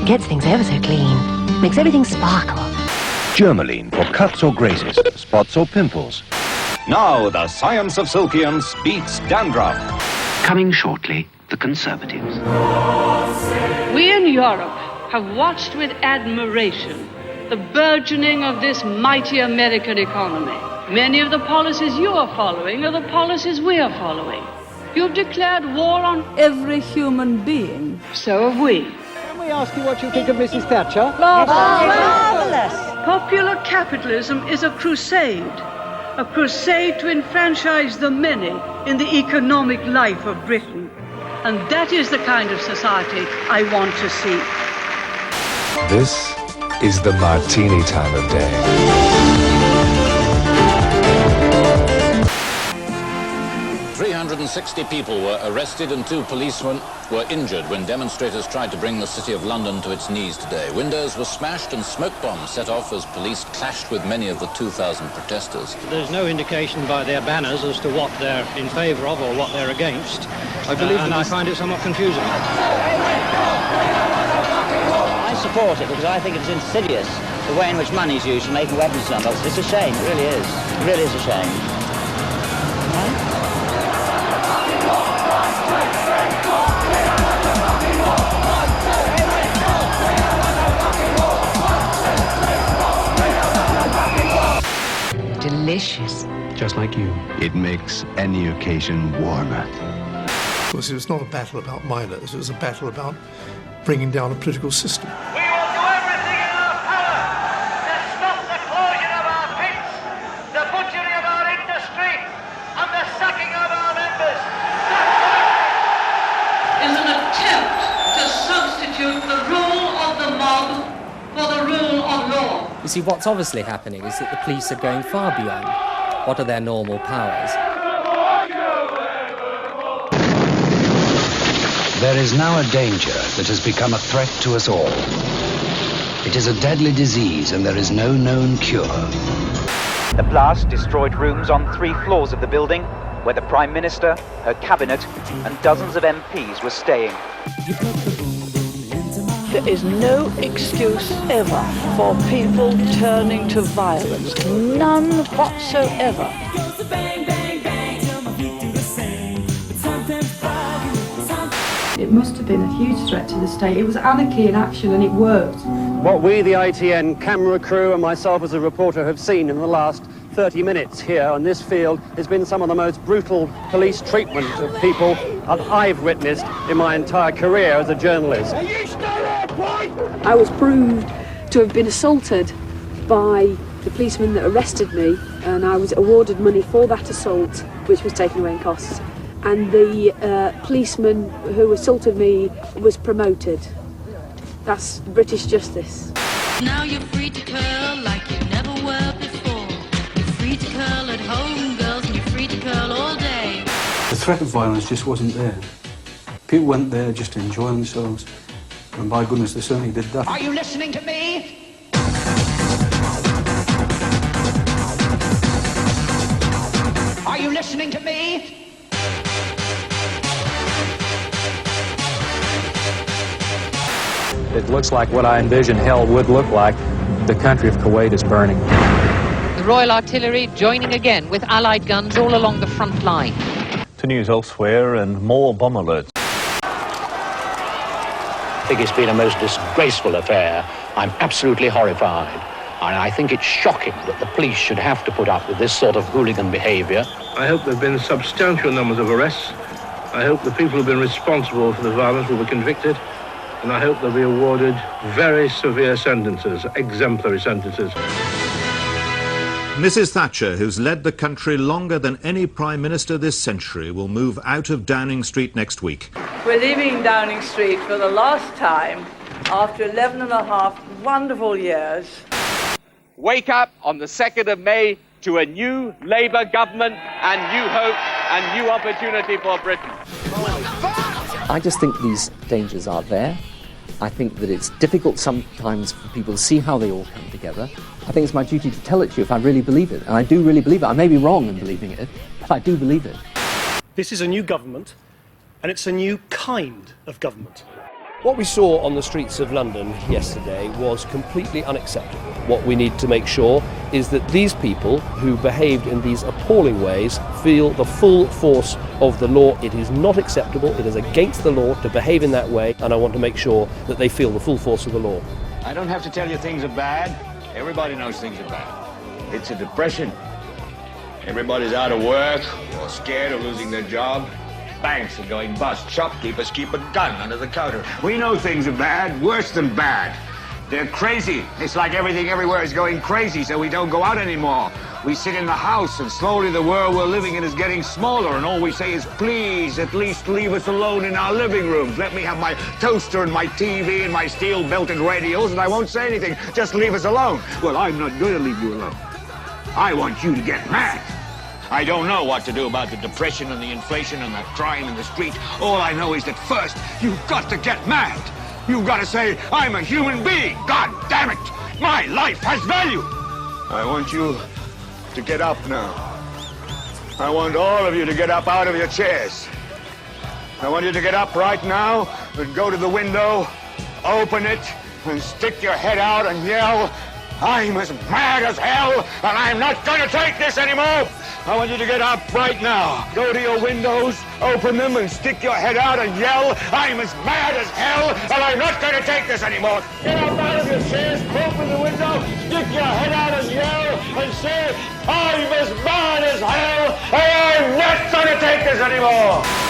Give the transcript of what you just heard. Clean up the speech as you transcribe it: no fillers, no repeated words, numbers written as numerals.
Gets things ever so clean. Makes everything sparkle. Germaline for cuts or grazes, spots or pimples. Now the science of silkians beats dandruff. Coming shortly, the Conservatives. We in Europe have watched with admiration the burgeoning of this mighty American economy. Many of the policies you are following are the policies we are following. You've declared war on every human being. So have we. Can we ask you what you think of Mrs. Thatcher? Marvelous! Popular capitalism is a crusade to enfranchise the many in the economic life of Britain. And that is the kind of society I want to see. This is the martini time of day. 360 people were arrested and 2 policemen were injured when demonstrators tried to bring the City of London to its knees today. Windows were smashed and smoke bombs set off as police clashed with many of the 2,000 protesters. There's no indication by their banners as to what they're in favour of or what they're against. I believe and I find it somewhat confusing. I support it because I think it's insidious, the way in which money is used for making weapons numbers. It's a shame, it really is. It really is a shame. Delicious. Just like you. It makes any occasion warmer. Of course, it was not a battle about miners, it was a battle about bringing down a political system. We will do everything in our power to stop the closure of our pits, the butchery of our industry, and the sacking of our members. Is an attempt to substitute the rule of the mob for the rule of law. You see, what's obviously happening is that the police are going far beyond what are their normal powers. There is now a danger that has become a threat to us all. It is a deadly disease and there is no known cure. The blast destroyed rooms on 3 floors of the building where the Prime Minister, her cabinet and dozens of MPs were staying. There is no excuse ever for people turning to violence. None whatsoever. It must have been a huge threat to the state. It was anarchy in action and it worked. What we, the ITN camera crew and myself as a reporter have seen in the last 30 minutes here on this field has been some of the most brutal police treatment of people that I've witnessed in my entire career as a journalist. I was proved to have been assaulted by the policeman that arrested me, and I was awarded money for that assault, which was taken away in costs. And the policeman who assaulted me was promoted. That's British justice. Now you're free to curl like you never were before. You're free to curl at home, girls, and you're free to curl all day. The threat of violence just wasn't there. People went there just to enjoy themselves, and by goodness, they certainly did that. Are you listening to me? Are you listening to me? It looks like what I envisioned hell would look like. The country of Kuwait is burning. The Royal Artillery joining again with Allied guns all along the front line. To news elsewhere and more bomb alerts. I think it's been a most disgraceful affair. I'm absolutely horrified. And I think it's shocking that the police should have to put up with this sort of hooligan behaviour. I hope there have been substantial numbers of arrests. I hope the people who have been responsible for the violence will be convicted. And I hope they'll be awarded very severe sentences, exemplary sentences. Mrs. Thatcher, who's led the country longer than any Prime Minister this century, will move out of Downing Street next week. We're leaving Downing Street for the last time after 11 and a half wonderful years. Wake up on the 2nd of May to a new Labour government and new hope and new opportunity for Britain. I just think these dangers are there. I think that it's difficult sometimes for people to see how they all come together. I think it's my duty to tell it to you if I really believe it. And I do really believe it. I may be wrong in believing it, but I do believe it. This is a new government, and it's a new kind of government. What we saw on the streets of London yesterday was completely unacceptable. What we need to make sure is that these people who behaved in these appalling ways feel the full force of the law. It is not acceptable, it is against the law to behave in that way, and I want to make sure that they feel the full force of the law. I don't have to tell you things are bad. Everybody knows things are bad. It's a depression. Everybody's out of work or scared of losing their job. Banks are going bust. Shopkeepers keep a gun under the counter. We know things are bad, worse than bad. They're crazy. It's like everything everywhere is going crazy, so we don't go out anymore. We sit in the house, and slowly the world we're living in is getting smaller, and all we say is, please, at least leave us alone in our living rooms. Let me have my toaster and my TV and my steel-belted radios, and I won't say anything. Just leave us alone. Well, I'm not going to leave you alone. I want you to get mad. I don't know what to do about the depression and the inflation and the crime in the street. All I know is that first, you've got to get mad. You've got to say, I'm a human being. God damn it. My life has value. I want you to get up now. I want all of you to get up out of your chairs. I want you to get up right now and go to the window, open it, and stick your head out and yell, I'm as mad as hell, and I'm not going to take this anymore. I want you to get up right now. Go to your windows, open them, and stick your head out and yell, I'm as mad as hell, and I'm not going to take this anymore. Get up out of your chairs, open the window, stick your head out and yell, and say, I'm as mad as hell, and I'm not going to take this anymore.